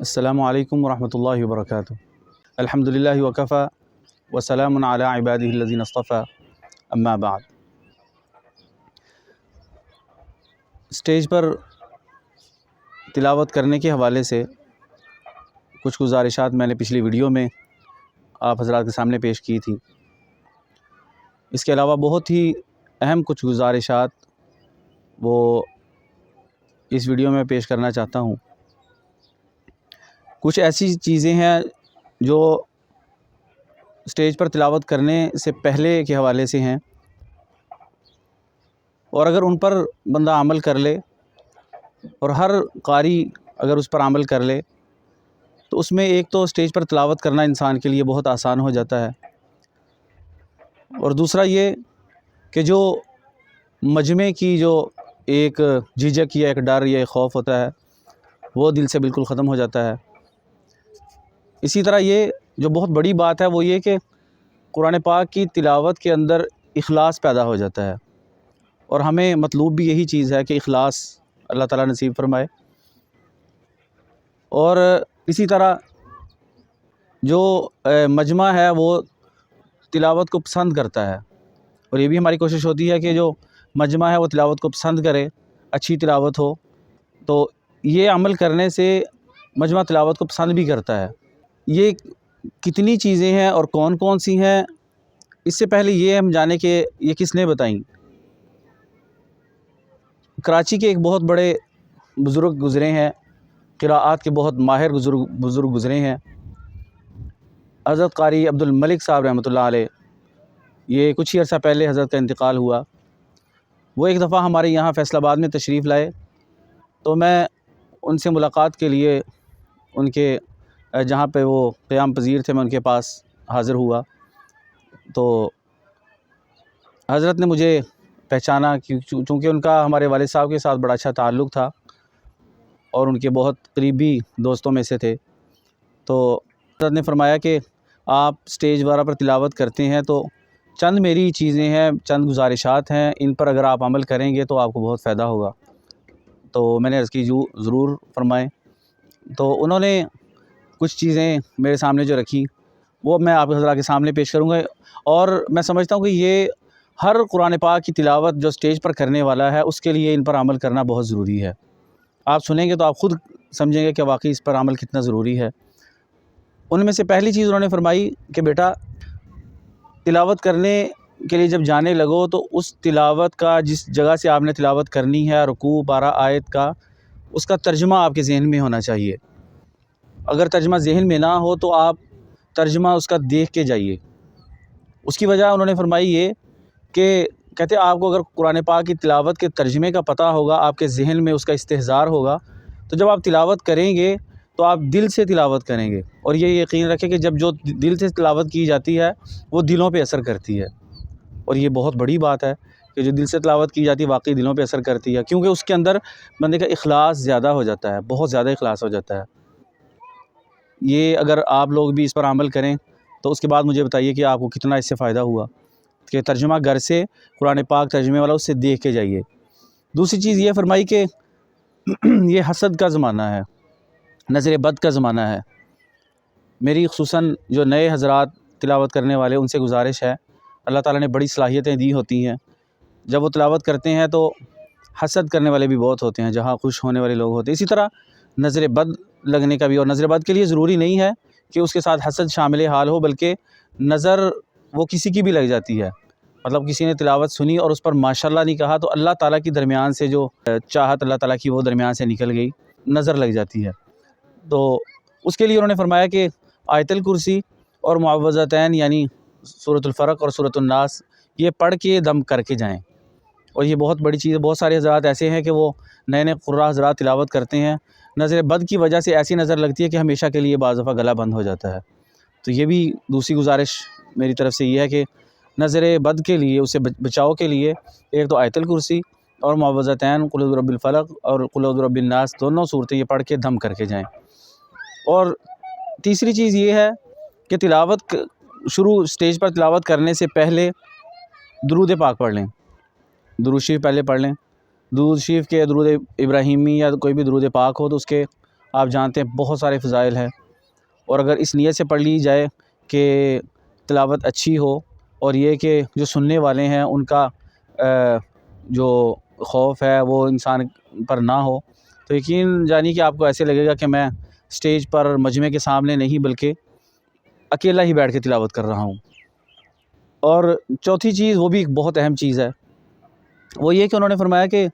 السلام علیکم ورحمۃ اللہ وبرکاتہ۔ الحمدللہ وکفی وسلام علی عبادہ الذین اصطفی، اما بعد۔ اسٹیج پر تلاوت کرنے کے حوالے سے کچھ گزارشات میں نے پچھلی ویڈیو میں آپ حضرات کے سامنے پیش کی تھی۔ اس کے علاوہ بہت ہی اہم کچھ گزارشات وہ اس ویڈیو میں پیش کرنا چاہتا ہوں۔ کچھ ایسی چیزیں ہیں جو اسٹیج پر تلاوت کرنے سے پہلے کے حوالے سے ہیں، اور اگر ان پر بندہ عمل کر لے اور ہر قاری اگر اس پر عمل کر لے تو اس میں ایک تو اسٹیج پر تلاوت کرنا انسان کے لیے بہت آسان ہو جاتا ہے، اور دوسرا یہ کہ جو مجمع کی جو ایک جھجک یا ایک ڈر یا ایک خوف ہوتا ہے وہ دل سے بالکل ختم ہو جاتا ہے۔ اسی طرح یہ جو بہت بڑی بات ہے وہ یہ کہ قرآن پاک کی تلاوت کے اندر اخلاص پیدا ہو جاتا ہے، اور ہمیں مطلوب بھی یہی چیز ہے کہ اخلاص اللہ تعالیٰ نصیب فرمائے۔ اور اسی طرح جو مجمع ہے وہ تلاوت کو پسند کرتا ہے، اور یہ بھی ہماری کوشش ہوتی ہے کہ جو مجمع ہے وہ تلاوت کو پسند کرے، اچھی تلاوت ہو، تو یہ عمل کرنے سے مجمع تلاوت کو پسند بھی کرتا ہے۔ یہ کتنی چیزیں ہیں اور کون کون سی ہیں، اس سے پہلے یہ ہم جانیں کہ یہ کس نے بتائیں۔ کراچی کے ایک بہت بڑے بزرگ گزرے ہیں، قراءات کے بہت ماہر بزرگ گزرے ہیں، حضرت قاری عبد الملک صاحب رحمۃ اللہ علیہ۔ یہ کچھ ہی عرصہ پہلے حضرت کا انتقال ہوا۔ وہ ایک دفعہ ہمارے یہاں فیصل آباد میں تشریف لائے، تو میں ان سے ملاقات کے لیے ان کے جہاں پہ وہ قیام پذیر تھے میں ان کے پاس حاضر ہوا، تو حضرت نے مجھے پہچانا، چونکہ ان کا ہمارے والد صاحب کے ساتھ بڑا اچھا تعلق تھا اور ان کے بہت قریبی دوستوں میں سے تھے۔ تو حضرت نے فرمایا کہ آپ اسٹیج وغیرہ پر تلاوت کرتے ہیں تو چند میری چیزیں ہیں، چند گزارشات ہیں، ان پر اگر آپ عمل کریں گے تو آپ کو بہت فائدہ ہوگا۔ تو میں نے عرض کی ضرور فرمائیں۔ تو انہوں نے کچھ چیزیں میرے سامنے جو رکھی وہ میں آپ حضرات کے سامنے پیش کروں گا، اور میں سمجھتا ہوں کہ یہ ہر قرآن پاک کی تلاوت جو اسٹیج پر کرنے والا ہے اس کے لیے ان پر عمل کرنا بہت ضروری ہے۔ آپ سنیں گے تو آپ خود سمجھیں گے کہ واقعی اس پر عمل کتنا ضروری ہے۔ ان میں سے پہلی چیز انہوں نے فرمائی کہ بیٹا، تلاوت کرنے کے لیے جب جانے لگو تو اس تلاوت کا جس جگہ سے آپ نے تلاوت کرنی ہے، رکوع پارہ آیت کا، اس کا ترجمہ آپ کے ذہن میں ہونا چاہیے۔ اگر ترجمہ ذہن میں نہ ہو تو آپ ترجمہ اس کا دیکھ کے جائیے۔ اس کی وجہ انہوں نے فرمائی یہ کہ کہتے آپ کو اگر قرآن پاک کی تلاوت کے ترجمے کا پتہ ہوگا، آپ کے ذہن میں اس کا استحضار ہوگا، تو جب آپ تلاوت کریں گے تو آپ دل سے تلاوت کریں گے، اور یہ یقین رکھیں کہ جب جو دل سے تلاوت کی جاتی ہے وہ دلوں پہ اثر کرتی ہے، اور یہ بہت بڑی بات ہے کہ جو دل سے تلاوت کی جاتی ہے واقعی دلوں پہ اثر کرتی ہے، کیونکہ اس کے اندر بندے کا اخلاص زیادہ ہو جاتا ہے، بہت زیادہ اخلاص ہو جاتا ہے۔ یہ اگر آپ لوگ بھی اس پر عمل کریں تو اس کے بعد مجھے بتائیے کہ آپ کو کتنا اس سے فائدہ ہوا، کہ ترجمہ گھر سے قرآن پاک ترجمے والا اس سے دیکھ کے جائیے۔ دوسری چیز یہ فرمائی کہ یہ حسد کا زمانہ ہے، نظر بد کا زمانہ ہے۔ میری خصوصاً جو نئے حضرات تلاوت کرنے والے ان سے گزارش ہے، اللہ تعالیٰ نے بڑی صلاحیتیں دی ہوتی ہیں، جب وہ تلاوت کرتے ہیں تو حسد کرنے والے بھی بہت ہوتے ہیں جہاں خوش ہونے والے لوگ ہوتے ہیں۔ اسی طرح نظر بد لگنے کا بھی، اور نظر بد کے لیے ضروری نہیں ہے کہ اس کے ساتھ حسد شامل حال ہو، بلکہ نظر وہ کسی کی بھی لگ جاتی ہے۔ مطلب کسی نے تلاوت سنی اور اس پر ماشاءاللہ نہیں کہا تو اللہ تعالیٰ کی درمیان سے جو چاہت اللہ تعالیٰ کی وہ درمیان سے نکل گئی، نظر لگ جاتی ہے۔ تو اس کے لیے انہوں نے فرمایا کہ آیت الکرسی اور معوذتین یعنی سورۃ الفلق اور سورۃ الناس یہ پڑھ کے دم کر کے جائیں، اور یہ بہت بڑی چیز ہے۔ بہت سارے حضرات ایسے ہیں کہ وہ نئے نئے قراء حضرات تلاوت کرتے ہیں، نظر بد کی وجہ سے ایسی نظر لگتی ہے کہ ہمیشہ کے لیے بعض دفعہ گلا بند ہو جاتا ہے۔ تو یہ بھی دوسری گزارش میری طرف سے یہ ہے کہ نظر بد کے لیے، اسے بچاؤ کے لیے ایک تو آیت الکرسی اور معوذتین قل اعوذ برب الفلق اور قل اعوذ برب الناس دونوں صورتیں یہ پڑھ کے دم کر کے جائیں۔ اور تیسری چیز یہ ہے کہ تلاوت اسٹیج پر تلاوت کرنے سے پہلے درود پاک پڑھ لیں، درود شریف پہلے پڑھ لیں۔ درود شریف کے درود ابراہیمی یا کوئی بھی درود پاک ہو تو اس کے آپ جانتے ہیں بہت سارے فضائل ہیں، اور اگر اس نیت سے پڑھ لی جائے کہ تلاوت اچھی ہو، اور یہ کہ جو سننے والے ہیں ان کا جو خوف ہے وہ انسان پر نہ ہو، تو یقین جانی کہ آپ کو ایسے لگے گا کہ میں اسٹیج پر مجمع کے سامنے نہیں بلکہ اکیلا ہی بیٹھ کے تلاوت کر رہا ہوں۔ اور چوتھی چیز، وہ بھی ایک بہت اہم چیز ہے، وہ یہ کہ انہوں نے فرمایا کہ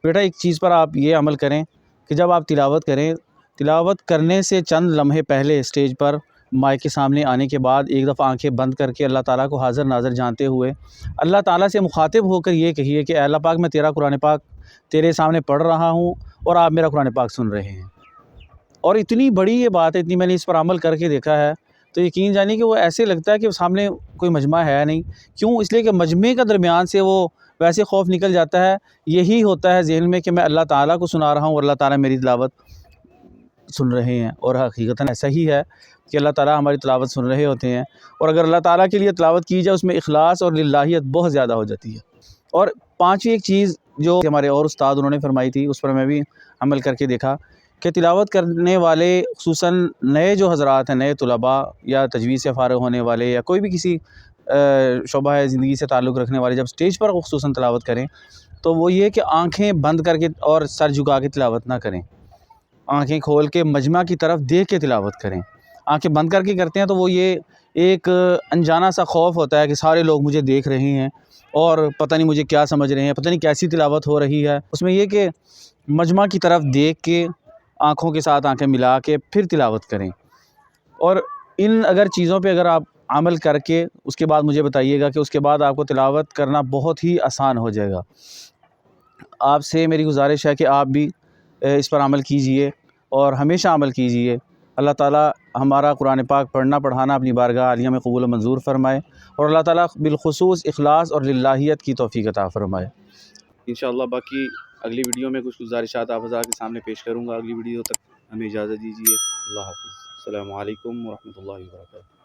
بیٹا ایک چیز پر آپ یہ عمل کریں کہ جب آپ تلاوت کریں، تلاوت کرنے سے چند لمحے پہلے اسٹیج پر مائک کے سامنے آنے کے بعد ایک دفعہ آنکھیں بند کر کے اللہ تعالیٰ کو حاضر ناظر جانتے ہوئے اللہ تعالیٰ سے مخاطب ہو کر یہ کہیے کہ اے اللہ پاک، میں تیرا قرآن پاک تیرے سامنے پڑھ رہا ہوں اور آپ میرا قرآن پاک سن رہے ہیں۔ اور اتنی بڑی یہ بات ہے، اتنی میں نے اس پر عمل کر کے دیکھا ہے، تو یقین جانی کہ وہ ایسے لگتا ہے کہ سامنے کوئی مجمع ہے نہیں۔ کیوں؟ اس لیے کہ مجمع کا درمیان سے وہ ویسے خوف نکل جاتا ہے، یہی ہوتا ہے ذہن میں کہ میں اللہ تعالیٰ کو سنا رہا ہوں اور اللہ تعالیٰ میری تلاوت سن رہے ہیں، اور حقیقتاً ایسا ہی ہے کہ اللہ تعالیٰ ہماری تلاوت سن رہے ہوتے ہیں، اور اگر اللہ تعالیٰ کے لیے تلاوت کی جائے اس میں اخلاص اور للہیت بہت زیادہ ہو جاتی ہے۔ اور پانچویں ایک چیز جو ہمارے اور استاد انہوں نے فرمائی تھی، اس پر میں بھی عمل کر کے دیکھا کہ تلاوت کرنے والے خصوصاً نئے جو حضرات ہیں، نئے طلباء یا تجوید سے فارغ ہونے والے یا کوئی بھی کسی شعبہ زندگی سے تعلق رکھنے والے جب اسٹیج پر خصوصاً تلاوت کریں تو وہ یہ کہ آنکھیں بند کر کے اور سر جھکا کے تلاوت نہ کریں، آنکھیں کھول کے مجمع کی طرف دیکھ کے تلاوت کریں۔ آنکھیں بند کر کے کرتے ہیں تو وہ یہ ایک انجانا سا خوف ہوتا ہے کہ سارے لوگ مجھے دیکھ رہے ہیں اور پتہ نہیں مجھے کیا سمجھ رہے ہیں، پتہ نہیں کیسی تلاوت ہو رہی ہے۔ اس میں یہ کہ مجمع کی طرف دیکھ کے آنکھوں کے ساتھ آنکھیں ملا کے پھر تلاوت کریں۔ اور ان اگر چیزوں پہ اگر آپ عمل کر کے اس کے بعد مجھے بتائیے گا کہ اس کے بعد آپ کو تلاوت کرنا بہت ہی آسان ہو جائے گا۔ آپ سے میری گزارش ہے کہ آپ بھی اس پر عمل کیجئے اور ہمیشہ عمل کیجئے۔ اللہ تعالیٰ ہمارا قرآن پاک پڑھنا پڑھانا اپنی بارگاہ عالیہ میں قبول و منظور فرمائے، اور اللہ تعالیٰ بالخصوص اخلاص اور للہیت کی توفیق عطا فرمائے۔ انشاءاللہ باقی اگلی ویڈیو میں کچھ گزارشات آپ حضرات کے سامنے پیش کروں گا۔ اگلی ویڈیو تک ہمیں اجازت دیجیے۔ اللہ حافظ۔ السلام علیکم ورحمۃ اللہ وبرکاتہ۔